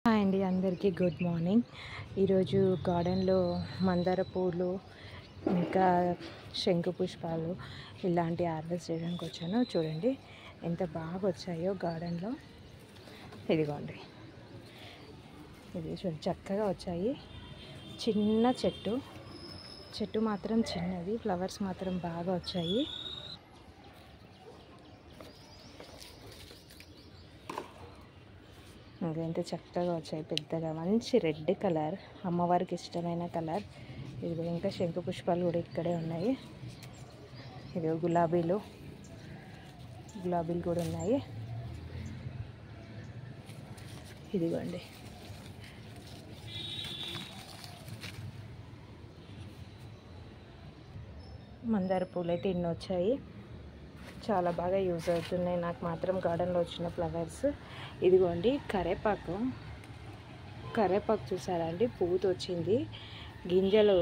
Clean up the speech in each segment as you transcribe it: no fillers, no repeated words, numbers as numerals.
Hi అండి, అందరికీ good morning. ఈరోజు గార్డెన్లో మందార పూలు ఇంకా శంకు పుష్పాలు ఇలాంటి హార్వెస్ట్ చేయడానికి వచ్చాను. చూడండి ఎంత బాగా వచ్చాయో గార్డెన్లో. ఇదిగోండి, ఇది చూడండి చక్కగా వచ్చాయి. చిన్న చెట్టు మాత్రం చిన్నది, ఫ్లవర్స్ మాత్రం బాగా వచ్చాయి. ఎంత చక్కగా వచ్చాయి, పెద్దగా మంచి రెడ్ కలర్, అమ్మవారికి ఇష్టమైన కలర్. ఇదిగో ఇంకా శంకు పుష్పాలు కూడా ఇక్కడే ఉన్నాయి. ఇదిగో గులాబీలు కూడా ఉన్నాయి. ఇదిగోండి, మందార పూలు అయితే ఇన్ని వచ్చాయి. చాలా బాగా యూజ్ అవుతున్నాయి నాకు మాత్రం గార్డెన్లో వచ్చిన ఫ్లవర్స్. ఇదిగోండి కరేపాకు చూసారా అండి, పువ్వుతో వచ్చింది. గింజలు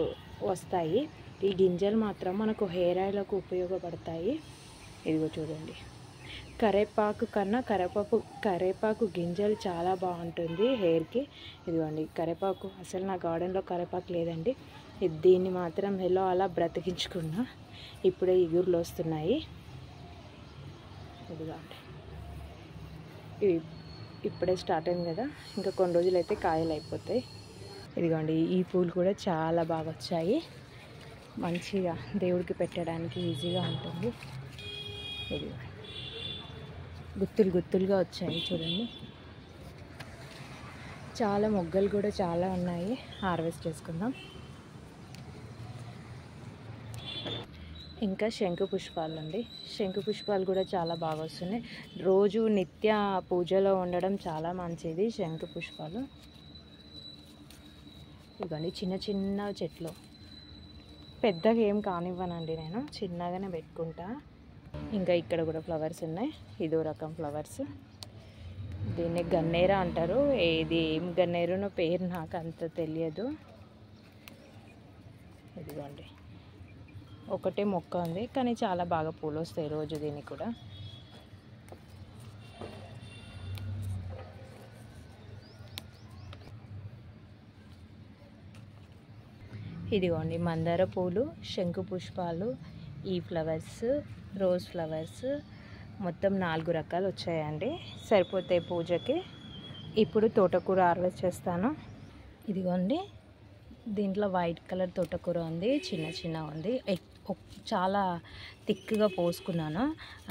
వస్తాయి. ఈ గింజలు మాత్రం మనకు హెయిర్ ఆయిల్కి ఉపయోగపడతాయి. ఇదిగో చూడండి, కరేపాకు కన్నా కరేపాకు గింజలు చాలా బాగుంటుంది హెయిర్కి. ఇదిగోండి కరేపాకు, అసలు నా గార్డెన్లో కరేపాకు లేదండి. దీన్ని మాత్రం ఎలా అలా బ్రతికించుకున్నా. ఇప్పుడే ఇగుర్లు వస్తున్నాయి. ఇదిగోండి, ఇప్పుడే స్టార్ట్ అయింది కదా, ఇంకా కొన్ని రోజులు అయితే కాయలు అయిపోతాయి. ఇదిగోండి ఈ పూలు కూడా చాలా బాగా వచ్చాయి. మంచిగా దేవుడికి పెట్టడానికి ఈజీగా ఉంటుంది. ఇదిగో గుత్తులుగా వచ్చాయి చూడండి. చాలా మొగ్గలు కూడా చాలా ఉన్నాయి, హార్వెస్ట్ చేసుకుందాం. ఇంకా శంకు పుష్పాలు అండి, శంకు పుష్పాలు కూడా చాలా బాగా వస్తున్నాయి. రోజు నిత్య పూజలో ఉండడం చాలా మంచిది శంకు పుష్పాలు. ఇదిగోండి చిన్న చెట్లు, పెద్దగా ఏం కానివ్వనండి, నేను చిన్నగానే పెట్టుకుంటా. ఇంకా ఇక్కడ కూడా ఫ్లవర్స్ ఉన్నాయి. ఇదో రకం ఫ్లవర్స్, దీన్ని గన్నేరా అంటారు. ఏది ఏం గన్నేరునో పేరు నాకు అంత తెలియదు. ఇదిగోండి ఒకటే మొక్క ఉంది, కానీ చాలా బాగా పూలు వస్తాయి రోజు దీనికి కూడా. ఇదిగోండి మందార పూలు, శంకు పుష్పాలు, ఈ ఫ్లవర్స్, రోజ్ ఫ్లవర్స్, మొత్తం 4 రకాలు వచ్చాయండి. సరిపోతాయి పూజకి. ఇప్పుడు తోటకూర హార్వెస్ట్ చేస్తాను. ఇదిగోండి, దీంట్లో వైట్ కలర్ తోటకూర ఉంది, చిన్న ఉంది. చాలా థిక్గా పోసుకున్నాను,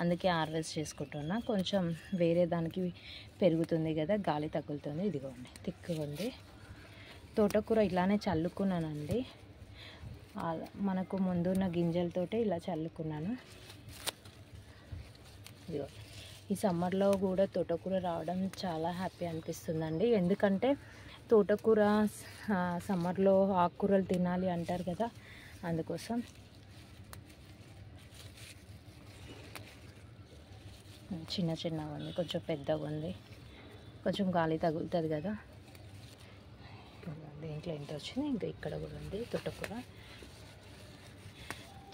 అందుకే హార్వెస్ట్ చేసుకుంటున్నా. కొంచెం వేరే దానికి పెరుగుతుంది కదా, గాలి తగులుతుంది. ఇదిగోండి థిక్గా ఉంది తోటకూర. ఇలానే చల్లుకున్నానండి, మనకు ముందున్న గింజలతోటే ఇలా చల్లుకున్నాను. ఇదిగో ఈ సమ్మర్లో కూడా తోటకూర రావడం చాలా హ్యాపీ అనిపిస్తుందండి. ఎందుకంటే తోటకూర సమ్మర్లో ఆకుకూరలు తినాలి అంటారు కదా, అందుకోసం. చిన్నగా ఉంది, కొంచెం పెద్దగా ఉంది, కొంచెం గాలి తగులుతుంది కదా. దీంట్లో ఎంత వచ్చింది, ఇంకా ఇక్కడ కూడా ఉంది తోటకూర.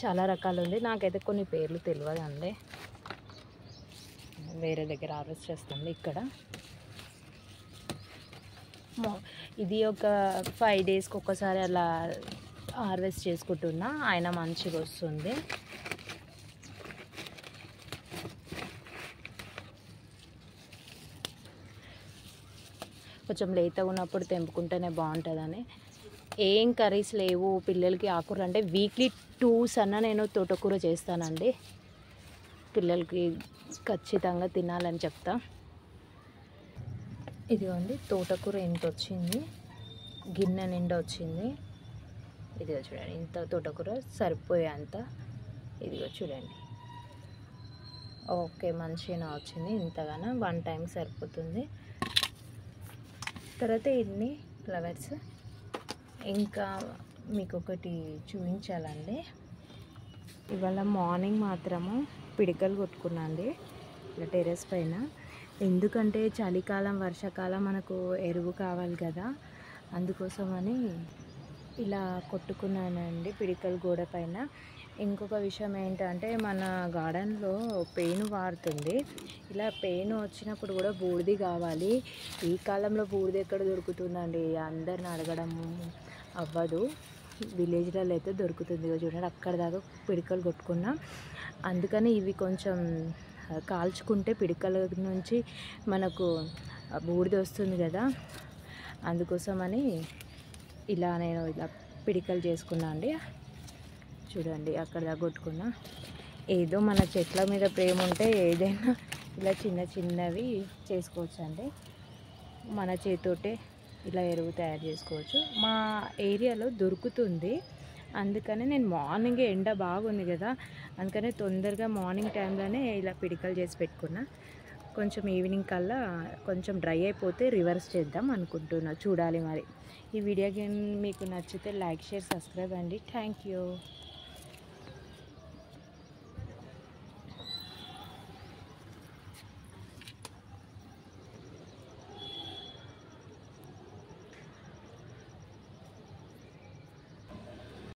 చాలా రకాలు ఉంది, నాకైతే కొన్ని పేర్లు తెలియదండి. వేరే దగ్గర హార్వెస్ట్ చేస్తుంది. ఇక్కడ ఇది ఒక 5 డేస్కి ఒకసారి అలా హార్వెస్ట్ చేసుకుంటున్నా, ఆయన మంచిగా వస్తుంది. కొంచెం లేతగా ఉన్నప్పుడు తెంపుకుంటేనే బాగుంటుందని. ఏం కర్రీస్ లేవు పిల్లలకి ఆకుకూర అంటే వీక్లీ 2 అన్న నేను తోటకూర చేస్తానండి. పిల్లలకి ఖచ్చితంగా తినాలని చెప్తా. ఇదిగోండి తోటకూర ఎంత వచ్చింది, గిన్నె నిండా వచ్చింది. ఇదిగో చూడండి, ఇంత తోటకూర సరిపోయేంత. ఇదిగో చూడండి, ఓకే మంచిగా వచ్చింది. ఇంతగానో 1 టైం సరిపోతుంది. తర్వాత ఇన్ని ఫ్లవర్స్. ఇంకా మీకు ఒకటి చూపించాలండి. ఇవాళ మార్నింగ్ మాత్రము పిడికలు కొట్టుకున్నాండి ఇలా టెర్రస్ పైన. ఎందుకంటే చలికాలం వర్షాకాలం మనకు ఎరువు కావాలి కదా, అందుకోసమని ఇలా కొట్టుకున్నానండి పిడికలు గోడ పైన. ఇంకొక విషయం ఏంటంటే మన గార్డెన్లో పెయిన్ వాడుతుంది. ఇలా పెయిన్ వచ్చినప్పుడు కూడా బూడిది కావాలి. ఈ కాలంలో బూడిది ఎక్కడ దొరుకుతుందండి, అందరిని అడగడం అవ్వదు. విలేజ్లలో అయితే దొరుకుతుంది. చూడండి అక్కడ దాకా పిడికలు కొట్టుకున్నా. అందుకని ఇవి కొంచెం కాల్చుకుంటే పిడికల నుంచి మనకు బూడిద వస్తుంది కదా, అందుకోసమని నేను ఇలా పిడికలు చేసుకున్నా అండి. చూడండి అక్కడ దాకా కొట్టుకున్నా. ఏదో మన చెట్ల మీద ప్రేమ ఉంటే ఏదైనా ఇలా చిన్న చిన్నవి చేసుకోవచ్చండి. మన చేతితోటే ఇలా ఎరువు తయారు చేసుకోవచ్చు. మా ఏరియాలో దొరుకుతుంది. అందుకని నేను మార్నింగే, ఎండ బాగుంది కదా, అందుకనే తొందరగా మార్నింగ్ టైంలోనే ఇలా పిడికలు చేసి పెట్టుకున్నా. కొంచెం ఈవినింగ్ కల్లా కొంచెం డ్రై అయిపోతే రివర్స్ చేద్దాం అనుకుంటున్నా. చూడాలి మరి. ఈ వీడియో మీకు నచ్చితే లైక్, షేర్, సబ్స్క్రైబ్ అండి. Thank you.